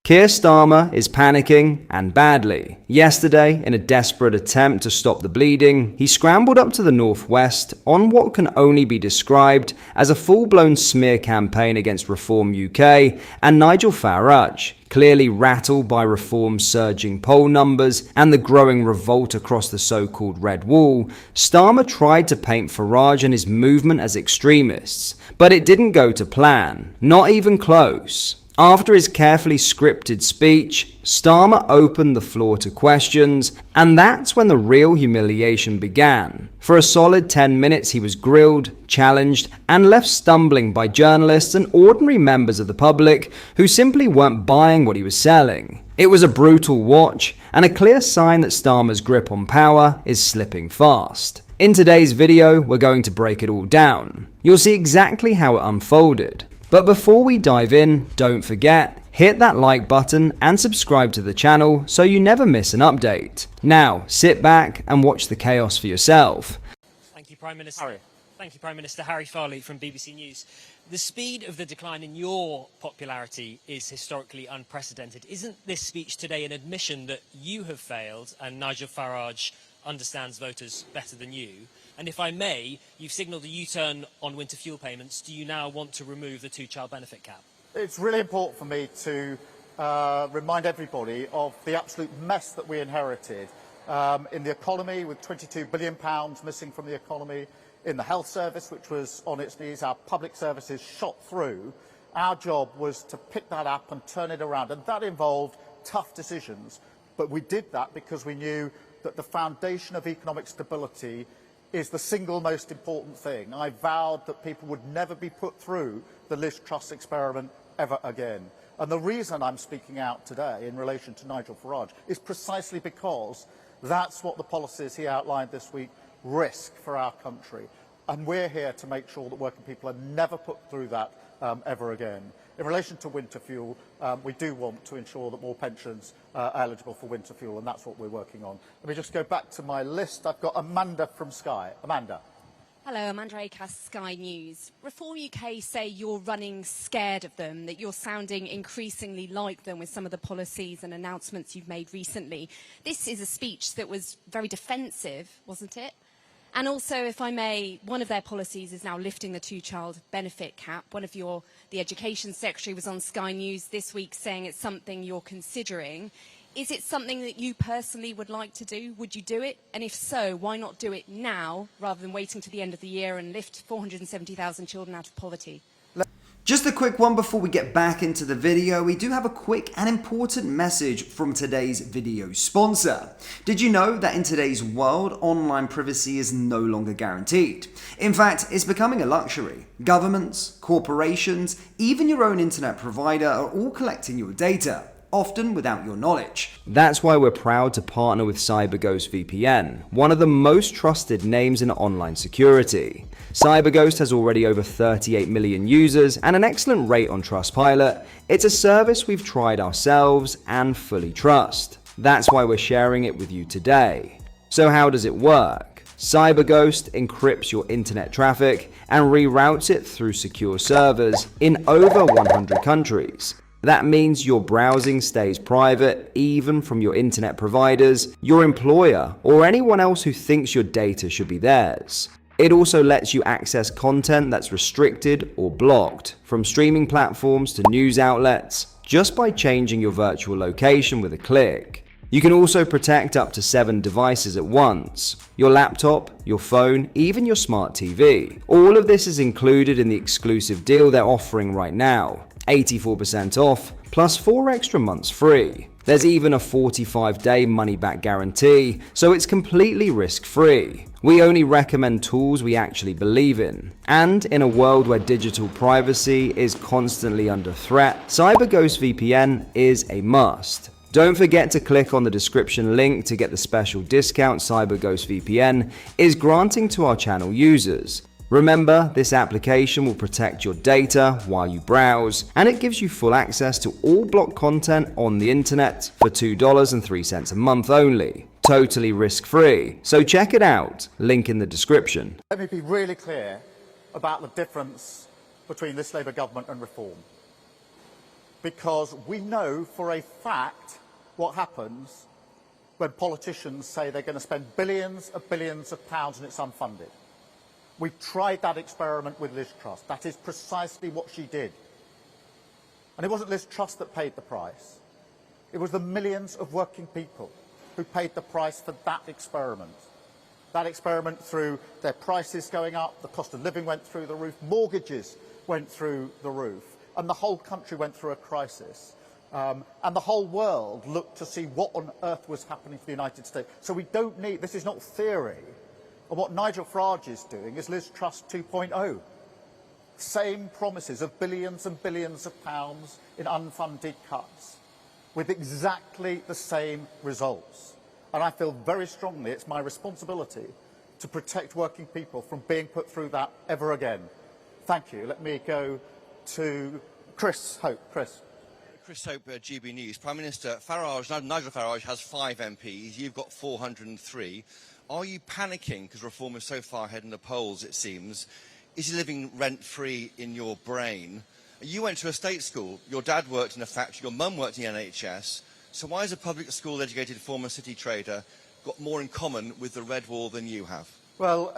Keir Starmer is panicking, and badly. Yesterday, in a desperate attempt to stop the bleeding, he scrambled up to the northwest on what can only be described as a full-blown smear campaign against Reform UK and Nigel Farage. Clearly rattled by Reform's surging poll numbers and the growing revolt across the so-called Red Wall, Starmer tried to paint Farage and his movement as extremists, but it didn't go to plan, not even close. After his carefully scripted speech, Starmer opened the floor to questions, and that's when the real humiliation began. For a solid 10 minutes he was grilled, challenged, and left stumbling by journalists and ordinary members of the public who simply weren't buying what he was selling. It was a brutal watch, and a clear sign that Starmer's grip on power is slipping fast. In today's video, we're going to break it all down. You'll see exactly how it unfolded. But before we dive in, don't forget, hit that like button and subscribe to the channel so you never miss an update. Now, sit back and watch the chaos for yourself. Thank you, Prime Minister. Thank you, Prime Minister. Harry Farley from BBC News. The speed of the decline in your popularity is historically unprecedented. Isn't this speech today an admission that you have failed and Nigel Farage understands voters better than you? And if I may, you've signalled a U-turn on winter fuel payments. Do you now want to remove the two-child benefit cap? It's really important for me to remind everybody of the absolute mess that we inherited in the economy, with £22 billion missing from the economy, in the health service, which was on its knees, our public services shot through. Our job was to pick that up and turn it around, and that involved tough decisions. But we did that because we knew that the foundation of economic stability is the single most important thing. I vowed that people would never be put through the Liz Truss experiment ever again. And the reason I'm speaking out today in relation to Nigel Farage is precisely because that's what the policies he outlined this week risk for our country. And we're here to make sure that working people are never put through that ever again. In relation to winter fuel, we do want to ensure that more pensions are eligible for winter fuel, and that's what we're working on. Let me just go back to my list. I've got Amanda from Sky. Amanda. Hello, Amanda Acast, Sky News. Reform UK say you're running scared of them, that you're sounding increasingly like them with some of the policies and announcements you've made recently. This is a speech that was very defensive, wasn't it? And also, if I may, one of their policies is now lifting the two-child benefit cap. The Education Secretary was on Sky News this week saying it's something you're considering. Is it something that you personally would like to do? Would you do it? And if so, why not do it now rather than waiting to the end of the year and lift 470,000 children out of poverty? Just a quick one before we get back into the video. We do have a quick and important message from today's video sponsor. Did you know that in today's world, online privacy is no longer guaranteed? In fact, it's becoming a luxury. Governments, corporations, even your own internet provider are all collecting your data, often without your knowledge. That's why we're proud to partner with CyberGhost VPN, one of the most trusted names in online security. CyberGhost has already over 38 million users and an excellent rate on Trustpilot. It's a service we've tried ourselves and fully trust. That's why we're sharing it with you today. So how does it work? CyberGhost encrypts your internet traffic and reroutes it through secure servers in over 100 countries. That means your browsing stays private even from your internet providers, your employer, or anyone else who thinks your data should be theirs. It also lets you access content that's restricted or blocked, from streaming platforms to news outlets, just by changing your virtual location with a click. You can also protect up to 7 devices at once: your laptop, your phone, even your smart TV. All of this is included in the exclusive deal they're offering right now. 84% off, plus 4 extra months free. There's even a 45-day money-back guarantee, so it's completely risk-free. We only recommend tools we actually believe in. And in a world where digital privacy is constantly under threat, CyberGhost VPN is a must. Don't forget to click on the description link to get the special discount CyberGhost VPN is granting to our channel users. Remember, this application will protect your data while you browse, and it gives you full access to all blocked content on the internet for $2.03 a month only. Totally risk-free, so check it out. Link in the description. Let me be really clear about the difference between this Labour government and Reform. because we know for a fact what happens when politicians say they're going to spend billions of pounds and it's unfunded. We tried that experiment with Liz Truss. That is precisely what she did. And it wasn't Liz Truss that paid the price. It was the millions of working people who paid the price for that experiment. That experiment through their prices going up, the cost of living went through the roof, mortgages went through the roof, and the whole country went through a crisis. And the whole world looked to see what on earth was happening to the United States. So we don't need, this is not theory. And what Nigel Farage is doing is Liz Truss 2.0. Same promises of billions and billions of pounds in unfunded cuts, with exactly the same results. And I feel very strongly it's my responsibility to protect working people from being put through that ever again. Thank you. Let me go to Chris Hope. Chris. Chris Hope, GB News. Prime Minister Nigel Farage has 5 MPs. You've got 403. Are you panicking because Reform is so far ahead in the polls, it seems? Is he living rent-free in your brain? You went to a state school. Your dad worked in a factory. Your mum worked in the NHS. So why has a public school-educated former city trader got more in common with the Red Wall than you have? Well,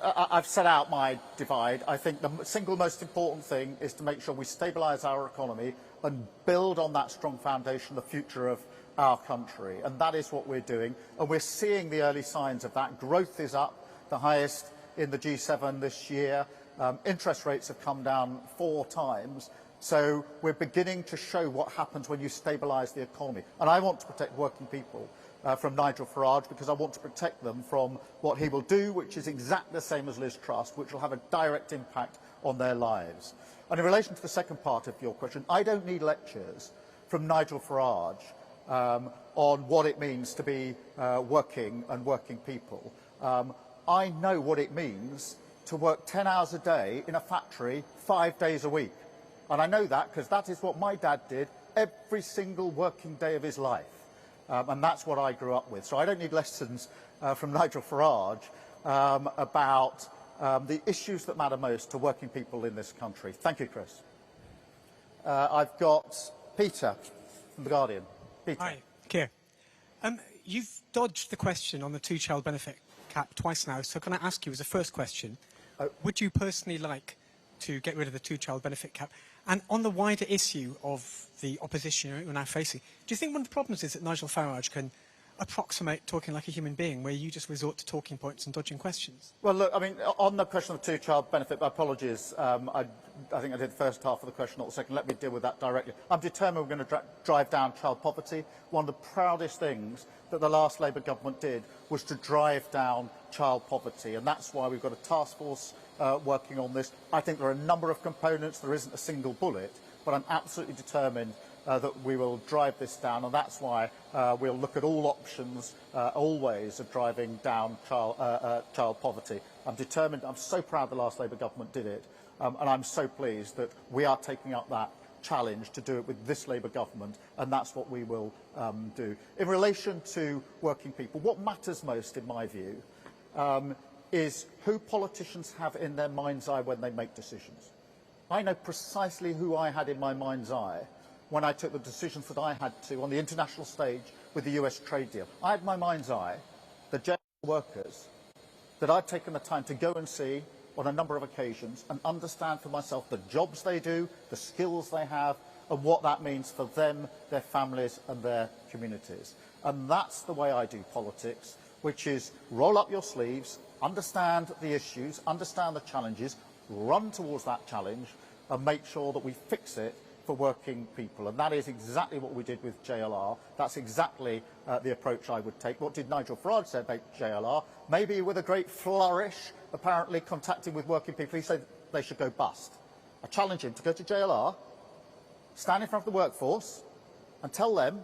I've set out my divide. I think the single most important thing is to make sure we stabilise our economy and build on that strong foundation the future of our country. And that is what we're doing. And we're seeing the early signs of that. Growth is up, the highest in the G7 this year. Interest rates have come down 4 times. So we're beginning to show what happens when you stabilise the economy. And I want to protect working people from Nigel Farage, because I want to protect them from what he will do, which is exactly the same as Liz Truss, which will have a direct impact on their lives. And in relation to the second part of your question, I don't need lectures from Nigel Farage on what it means to be working people. I know what it means to work 10 hours a day in a factory 5 days a week. And I know that because that is what my dad did every single working day of his life. And that's what I grew up with. So I don't need lessons from Nigel Farage about the issues that matter most to working people in this country. Thank you, Chris. I've got Peter from The Guardian. Peter. Hi, Keir. You've dodged the question on the 2-child benefit cap twice now, so can I ask you as a first question, would you personally like to get rid of the 2-child benefit cap? And on the wider issue of the opposition you're now facing, do you think one of the problems is that Nigel Farage can approximate talking like a human being, where you just resort to talking points and dodging questions? Well, look, I mean, on the question of the 2-child benefit, my apologies, I think I did the first half of the question, not the second. Let me deal with that directly. I'm determined we're going to drive down child poverty. One of the proudest things that the last Labour government did was to drive down child poverty, and that's why we've got a task force working on this. I think there are a number of components. There isn't a single bullet, but I'm absolutely determined that we will drive this down, and that's why we'll look at all options, all ways of driving down child poverty. I'm determined. I'm so proud the last Labour government did it, and I'm so pleased that we are taking up that challenge to do it with this Labour government, and that's what we will do. In relation to working people, what matters most, in my view, is who politicians have in their mind's eye when they make decisions. I know precisely who I had in my mind's eye when I took the decisions that I had to on the international stage with the US trade deal. I had in my mind's eye the jail workers that I'd taken the time to go and see on a number of occasions and understand for myself the jobs they do, the skills they have, and what that means for them, their families and their communities. And that's the way I do politics, which is roll up your sleeves, understand the issues, understand the challenges, run towards that challenge and make sure that we fix it for working people. And that is exactly what we did with JLR. That's exactly the approach I would take. What did Nigel Farage say about JLR? Maybe with a great flourish, apparently contacting with working people, he said they should go bust. I challenge him to go to JLR, stand in front of the workforce and tell them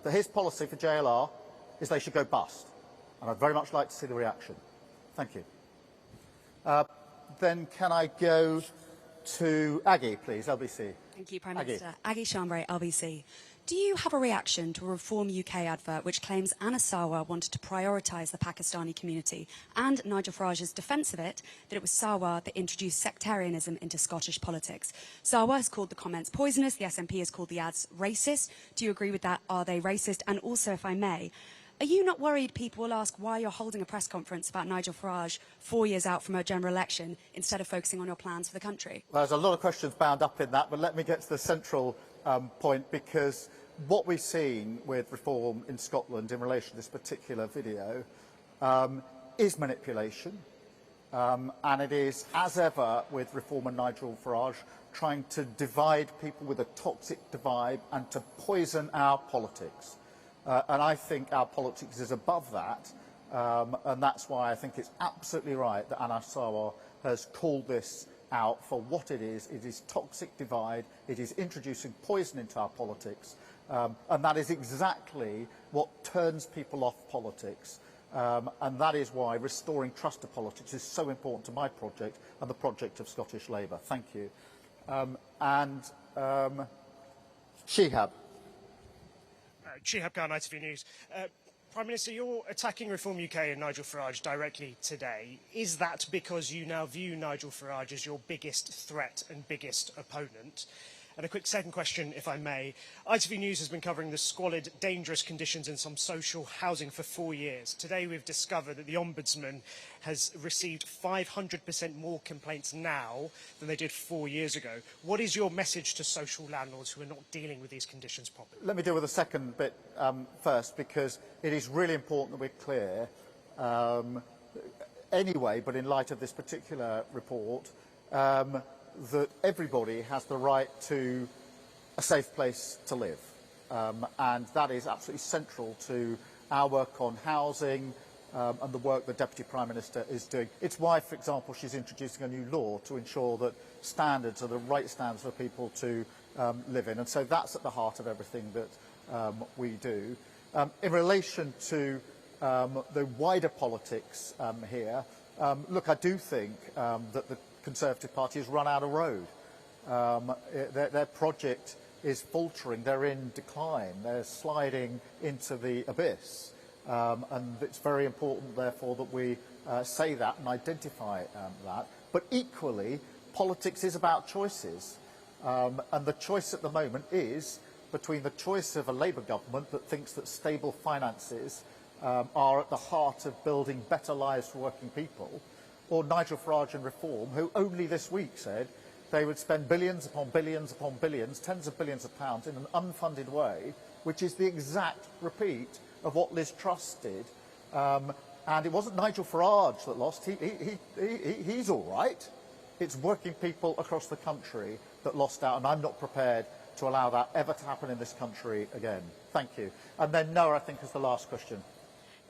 that his policy for JLR is they should go bust. And I'd very much like to see the reaction. Thank you. Then can I go to Aggie, please, LBC. Thank you, Prime Minister. Aggie Chambray, LBC. Do you have a reaction to a Reform UK advert which claims Anna Sarwar wanted to prioritise the Pakistani community, and Nigel Farage's defence of it, that it was Sarwar that introduced sectarianism into Scottish politics? Sarwar has called the comments poisonous, the SNP has called the ads racist. Do you agree with that? Are they racist? And also, if I may, are you not worried people will ask why you're holding a press conference about Nigel Farage 4 years out from a general election instead of focusing on your plans for the country? Well, there's a lot of questions bound up in that, but let me get to the central point, because what we've seen with reform in Scotland in relation to this particular video is manipulation, and it is, as ever with reform and Nigel Farage, trying to divide people with a toxic divide and to poison our politics. And I think our politics is above that, and that's why I think it's absolutely right that Anna Sarwar has called this out for what it is. It is toxic divide, it is introducing poison into our politics, and that is exactly what turns people off politics. And that is why restoring trust to politics is so important to my project and the project of Scottish Labour. Thank you. Shihab. Shihab Khan, ITV News. Prime Minister, you're attacking Reform UK and Nigel Farage directly today. Is that because you now view Nigel Farage as your biggest threat and biggest opponent? And a quick second question, if I may. ITV News has been covering the squalid, dangerous conditions in some social housing for 4 years. Today we've discovered that the Ombudsman has received 500% more complaints now than they did 4 years ago. What is your message to social landlords who are not dealing with these conditions properly? Let me deal with the second bit first, because it is really important that we're clear anyway, but in light of this particular report, that everybody has the right to a safe place to live. And that is absolutely central to our work on housing and the work the Deputy Prime Minister is doing. It's why, for example, she's introducing a new law to ensure that standards are the right standards for people to live in. And so that's at the heart of everything that we do. In relation to the wider politics here, look, I do think that the Conservative Party has run out of road. Their project is faltering, they're in decline, they're sliding into the abyss. And it's very important, therefore, that we say that and identify that. But equally, politics is about choices. And the choice at the moment is between the choice of a Labour government that thinks that stable finances are at the heart of building better lives for working people, or Nigel Farage and Reform, who only this week said they would spend billions upon billions upon billions, tens of billions of pounds in an unfunded way, which is the exact repeat of what Liz Truss did. And it wasn't Nigel Farage that lost. He's all right. It's working people across the country that lost out, and I'm not prepared to allow that ever to happen in this country again. Thank you. And then Noah, I think, is the last question.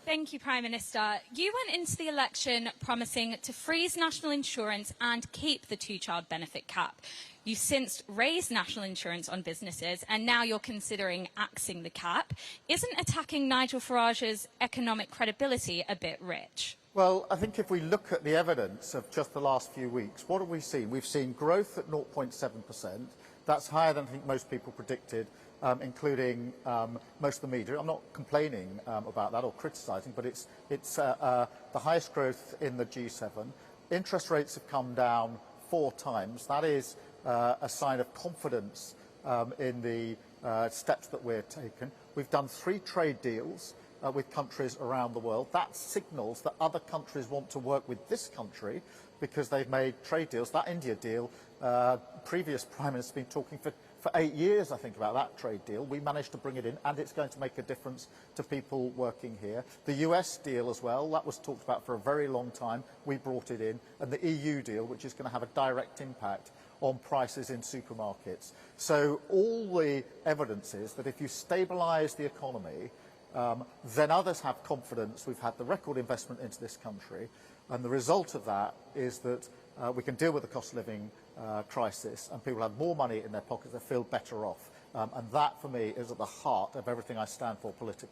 Thank you, Prime Minister. You went into the election promising to freeze national insurance and keep the two-child benefit cap. You've since raised national insurance on businesses, and now you're considering axing the cap. Isn't attacking Nigel Farage's economic credibility a bit rich? Well, I think if we look at the evidence of just the last few weeks, what have we seen? We've seen growth at 0.7%. That's higher than I think most people predicted, including most of the media. I'm not complaining about that or criticising, but it's the highest growth in the G7. Interest rates have come down 4 times. That is a sign of confidence in the steps that we're taking. We've done 3 trade deals with countries around the world. That signals that other countries want to work with this country because they've made trade deals. That India deal, previous Prime Minister's been talking for 8 years, I think, about that trade deal. We managed to bring it in, and it's going to make a difference to people working here. The US deal as well, that was talked about for a very long time. We brought it in. And the EU deal, which is going to have a direct impact on prices in supermarkets. So all the evidence is that if you stabilise the economy, then others have confidence. We've had the record investment into this country, and the result of that is that we can deal with the cost of living crisis, and people have more money in their pockets, they feel better off. And that, for me, is at the heart of everything I stand for politically.